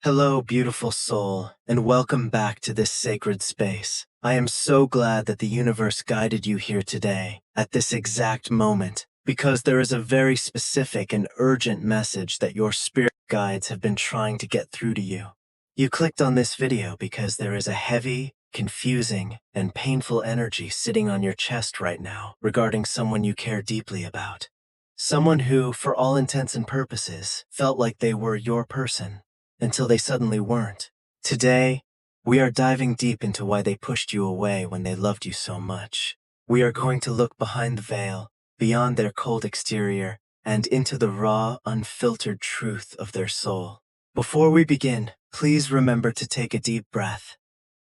Hello, beautiful soul, and welcome back to this sacred space. I am so glad that the universe guided you here today, at this exact moment, because there is a very specific and urgent message that your spirit guides have been trying to get through to you. You clicked on this video because there is a heavy, confusing, and painful energy sitting on your chest right now regarding someone you care deeply about. Someone who, for all intents and purposes, felt like they were your person until they suddenly weren't. Today, we are diving deep into why they pushed you away when they loved you so much. We are going to look behind the veil, beyond their cold exterior, and into the raw, unfiltered truth of their soul. Before we begin, please remember to take a deep breath.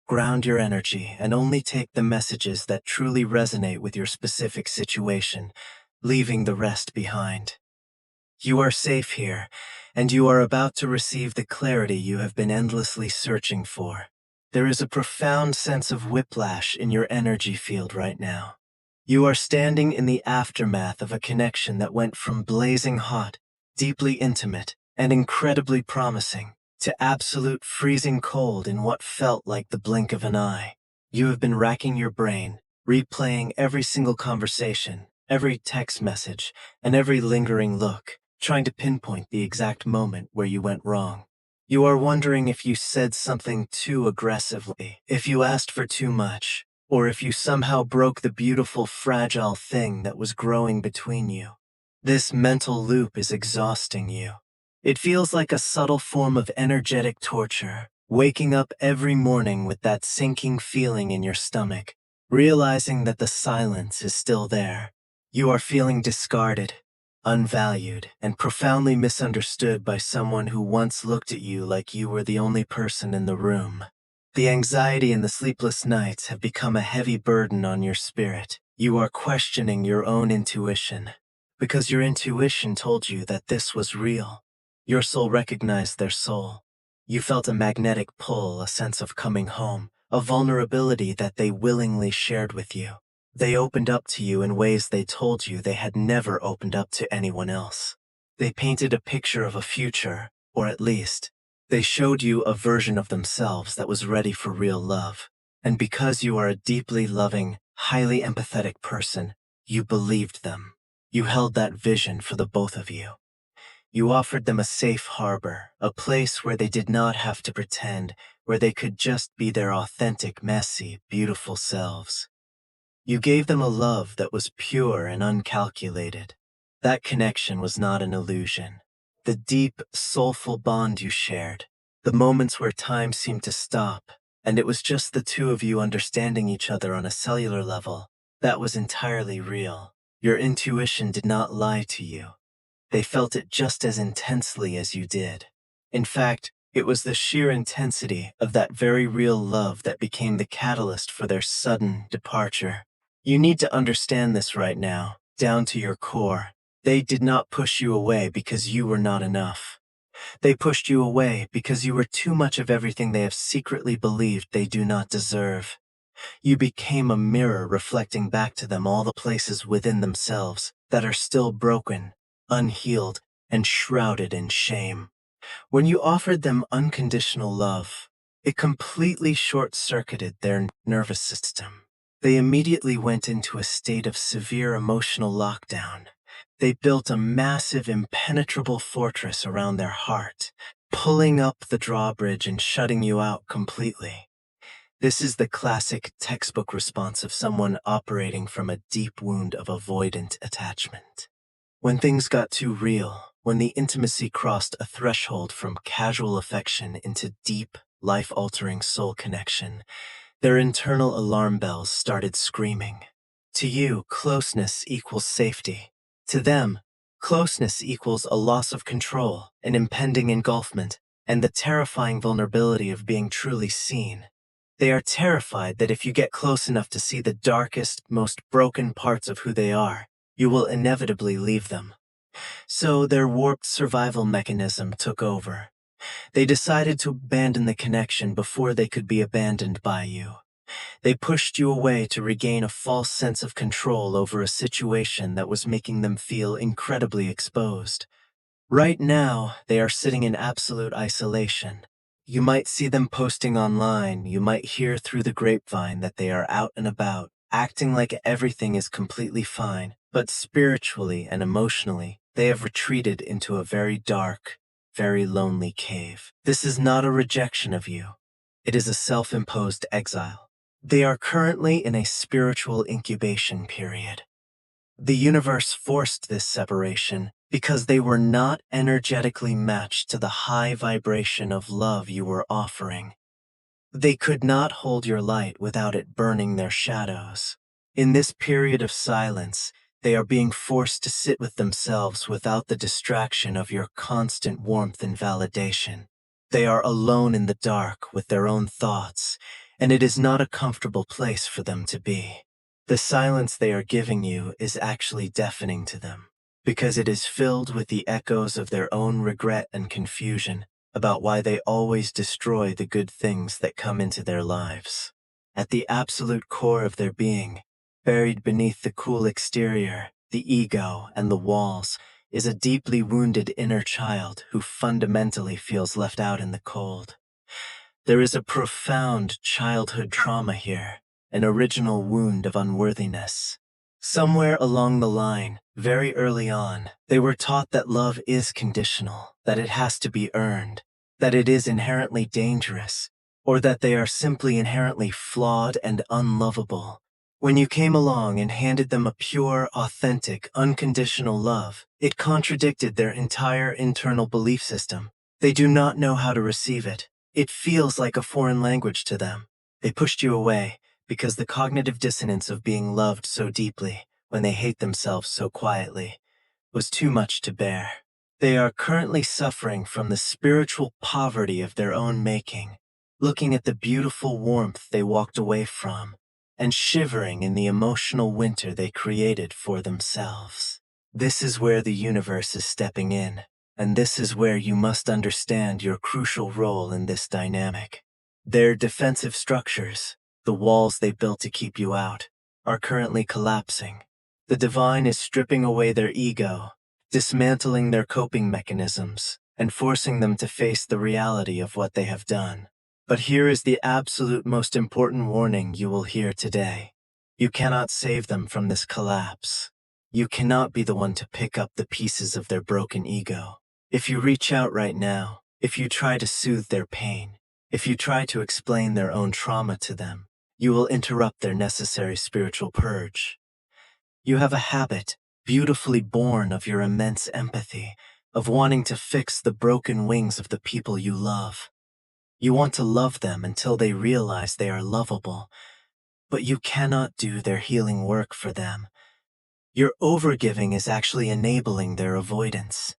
Ground your energy and only take the messages that truly resonate with your specific situation, leaving the rest behind. You are safe here, and you are about to receive the clarity you have been endlessly searching for. There is a profound sense of whiplash in your energy field right now. You are standing in the aftermath of a connection that went from blazing hot, deeply intimate, and incredibly promising, to absolute freezing cold in what felt like the blink of an eye. You have been racking your brain, replaying every single conversation, every text message, and every lingering look, trying to pinpoint the exact moment where you went wrong. You are wondering if you said something too aggressively, if you asked for too much, or if you somehow broke the beautiful, fragile thing that was growing between you. This mental loop is exhausting you. It feels like a subtle form of energetic torture, waking up every morning with that sinking feeling in your stomach, realizing that the silence is still there. You are feeling discarded, unvalued, and profoundly misunderstood by someone who once looked at you like you were the only person in the room. The anxiety and the sleepless nights have become a heavy burden on your spirit. You are questioning your own intuition, because your intuition told you that this was real. Your soul recognized their soul. You felt a magnetic pull, a sense of coming home, a vulnerability that they willingly shared with you. They opened up to you in ways they told you they had never opened up to anyone else. They painted a picture of a future, or at least, they showed you a version of themselves that was ready for real love. And because you are a deeply loving, highly empathetic person, you believed them. You held that vision for the both of you. You offered them a safe harbor, a place where they did not have to pretend, where they could just be their authentic, messy, beautiful selves. You gave them a love that was pure and uncalculated. That connection was not an illusion. The deep, soulful bond you shared, the moments where time seemed to stop, and it was just the two of you understanding each other on a cellular level, that was entirely real. Your intuition did not lie to you. They felt it just as intensely as you did. In fact, it was the sheer intensity of that very real love that became the catalyst for their sudden departure. You need to understand this right now, down to your core. They did not push you away because you were not enough. They pushed you away because you were too much of everything they have secretly believed they do not deserve. You became a mirror reflecting back to them all the places within themselves that are still broken, unhealed, and shrouded in shame. When you offered them unconditional love, it completely short-circuited their nervous system. They immediately went into a state of severe emotional lockdown. They built a massive, impenetrable fortress around their heart, pulling up the drawbridge and shutting you out completely. This is the classic textbook response of someone operating from a deep wound of avoidant attachment. When things got too real, when the intimacy crossed a threshold from casual affection into deep, life-altering soul connection, their internal alarm bells started screaming. To you, closeness equals safety. To them, closeness equals a loss of control, an impending engulfment, and the terrifying vulnerability of being truly seen. They are terrified that if you get close enough to see the darkest, most broken parts of who they are, you will inevitably leave them. So their warped survival mechanism took over. They decided to abandon the connection before they could be abandoned by you. They pushed you away to regain a false sense of control over a situation that was making them feel incredibly exposed. Right now, they are sitting in absolute isolation, You might see them posting online, you might hear through the grapevine that they are out and about, acting like everything is completely fine, but spiritually and emotionally, they have retreated into a very dark, very lonely cave. This is not a rejection of you. It is a self-imposed exile. They are currently in a spiritual incubation period. The universe forced this separation because they were not energetically matched to the high vibration of love you were offering. They could not hold your light without it burning their shadows. In this period of silence, they are being forced to sit with themselves without the distraction of your constant warmth and validation. They are alone in the dark with their own thoughts, and it is not a comfortable place for them to be. The silence they are giving you is actually deafening to them, because it is filled with the echoes of their own regret and confusion about why they always destroy the good things that come into their lives. At the absolute core of their being, buried beneath the cool exterior, the ego, and the walls, is a deeply wounded inner child who fundamentally feels left out in the cold. There is a profound childhood trauma here, an original wound of unworthiness. Somewhere along the line, very early on, they were taught that love is conditional, that it has to be earned, that it is inherently dangerous, or that they are simply inherently flawed and unlovable. When you came along and handed them a pure, authentic, unconditional love, it contradicted their entire internal belief system. They do not know how to receive it. It feels like a foreign language to them. They pushed you away because the cognitive dissonance of being loved so deeply when they hate themselves so quietly was too much to bear. They are currently suffering from the spiritual poverty of their own making, looking at the beautiful warmth they walked away from, and shivering in the emotional winter they created for themselves. This is where the universe is stepping in. And this is where you must understand your crucial role in this dynamic. Their defensive structures, the walls they built to keep you out, are currently collapsing. The divine is stripping away their ego, dismantling their coping mechanisms, and forcing them to face the reality of what they have done. But here is the absolute most important warning you will hear today. You cannot save them from this collapse. You cannot be the one to pick up the pieces of their broken ego. If you reach out right now, if you try to soothe their pain, if you try to explain their own trauma to them, you will interrupt their necessary spiritual purge. You have a habit, beautifully born of your immense empathy, of wanting to fix the broken wings of the people you love. You want to love them until they realize they are lovable, but you cannot do their healing work for them. Your overgiving is actually enabling their avoidance.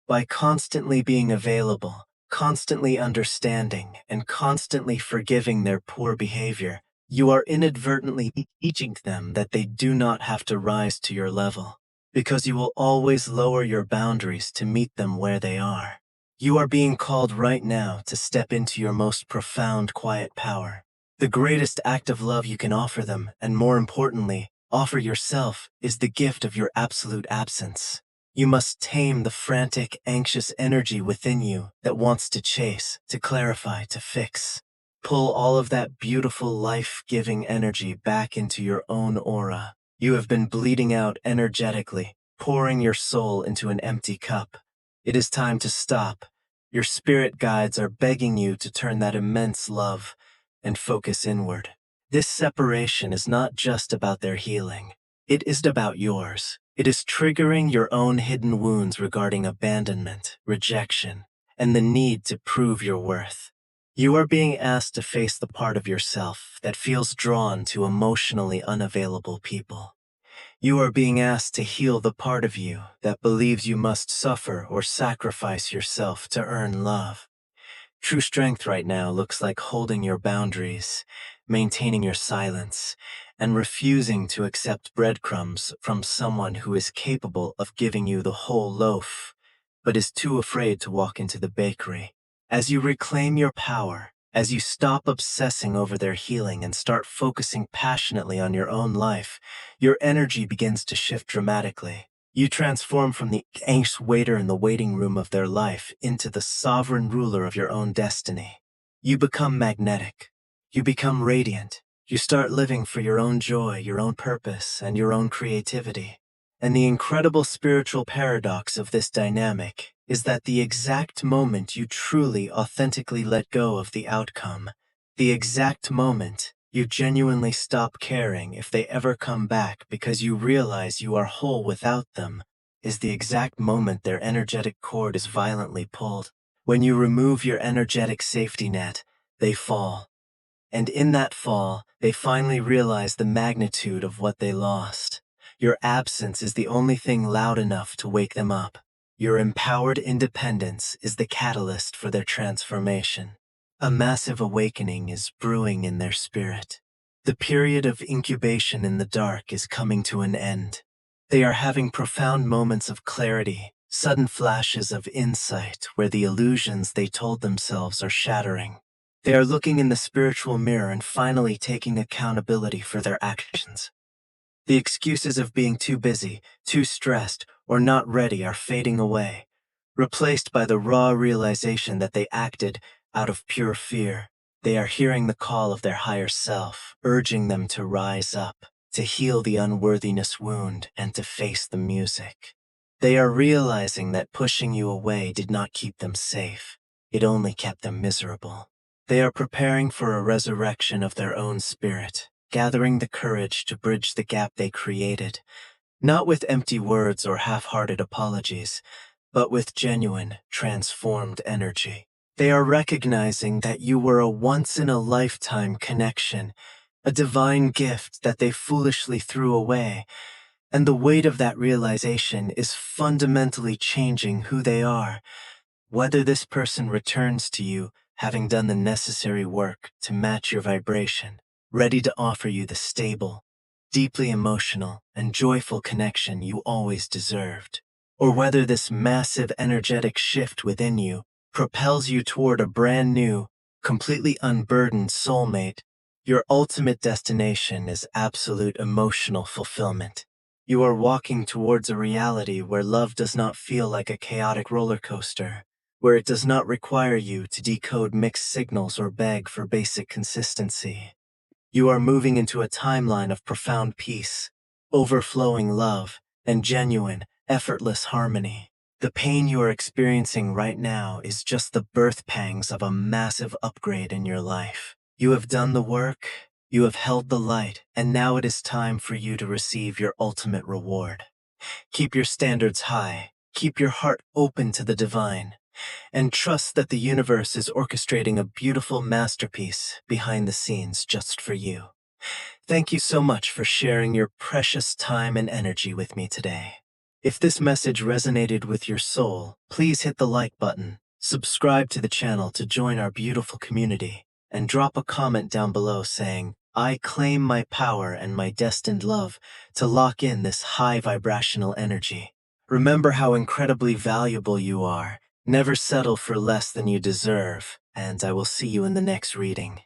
By constantly being available, constantly understanding, and constantly forgiving their poor behavior, you are inadvertently teaching them that they do not have to rise to your level, because you will always lower your boundaries to meet them where they are. You are being called right now to step into your most profound quiet power. The greatest act of love you can offer them, and more importantly, offer yourself, is the gift of your absolute absence. You must tame the frantic, anxious energy within you that wants to chase, to clarify, to fix. Pull all of that beautiful, life-giving energy back into your own aura. You have been bleeding out energetically, pouring your soul into an empty cup. It is time to stop. Your spirit guides are begging you to turn that immense love and focus inward. This separation is not just about their healing. It is about yours. It is triggering your own hidden wounds regarding abandonment, rejection, and the need to prove your worth. You are being asked to face the part of yourself that feels drawn to emotionally unavailable people. You are being asked to heal the part of you that believes you must suffer or sacrifice yourself to earn love. True strength right now looks like holding your boundaries, maintaining your silence, and refusing to accept breadcrumbs from someone who is capable of giving you the whole loaf, but is too afraid to walk into the bakery. As you reclaim your power, as you stop obsessing over their healing and start focusing passionately on your own life, your energy begins to shift dramatically. You transform from the anxious waiter in the waiting room of their life into the sovereign ruler of your own destiny. You become magnetic. You become radiant. You start living for your own joy, your own purpose, and your own creativity. And the incredible spiritual paradox of this dynamic is that the exact moment you truly, authentically let go of the outcome, the exact moment you genuinely stop caring if they ever come back because you realize you are whole without them, is the exact moment their energetic cord is violently pulled. When you remove your energetic safety net, they fall. And in that fall, they finally realize the magnitude of what they lost. Your absence is the only thing loud enough to wake them up. Your empowered independence is the catalyst for their transformation. A massive awakening is brewing in their spirit. The period of incubation in the dark is coming to an end. They are having profound moments of clarity, sudden flashes of insight where the illusions they told themselves are shattering. They are looking in the spiritual mirror and finally taking accountability for their actions. The excuses of being too busy, too stressed, or not ready are fading away, replaced by the raw realization that they acted out of pure fear. They are hearing the call of their higher self, urging them to rise up, to heal the unworthiness wound, and to face the music. They are realizing that pushing you away did not keep them safe. It only kept them miserable. They are preparing for a resurrection of their own spirit, gathering the courage to bridge the gap they created, not with empty words or half-hearted apologies, but with genuine, transformed energy. They are recognizing that you were a once-in-a-lifetime connection, a divine gift that they foolishly threw away, and the weight of that realization is fundamentally changing who they are. Whether this person returns to you, having done the necessary work to match your vibration, ready to offer you the stable, deeply emotional, and joyful connection you always deserved, or whether this massive energetic shift within you propels you toward a brand new, completely unburdened soulmate, your ultimate destination is absolute emotional fulfillment. You are walking towards a reality where love does not feel like a chaotic roller coaster, where it does not require you to decode mixed signals or beg for basic consistency. You are moving into a timeline of profound peace, overflowing love, and genuine, effortless harmony. The pain you are experiencing right now is just the birth pangs of a massive upgrade in your life. You have done the work, you have held the light, and now it is time for you to receive your ultimate reward. Keep your standards high, keep your heart open to the divine, and trust that the universe is orchestrating a beautiful masterpiece behind the scenes just for you. Thank you so much for sharing your precious time and energy with me today. If this message resonated with your soul, please hit the like button, subscribe to the channel to join our beautiful community, and drop a comment down below saying, "I claim my power and my destined love," to lock in this high vibrational energy. Remember how incredibly valuable you are. Never settle for less than you deserve, and I will see you in the next reading.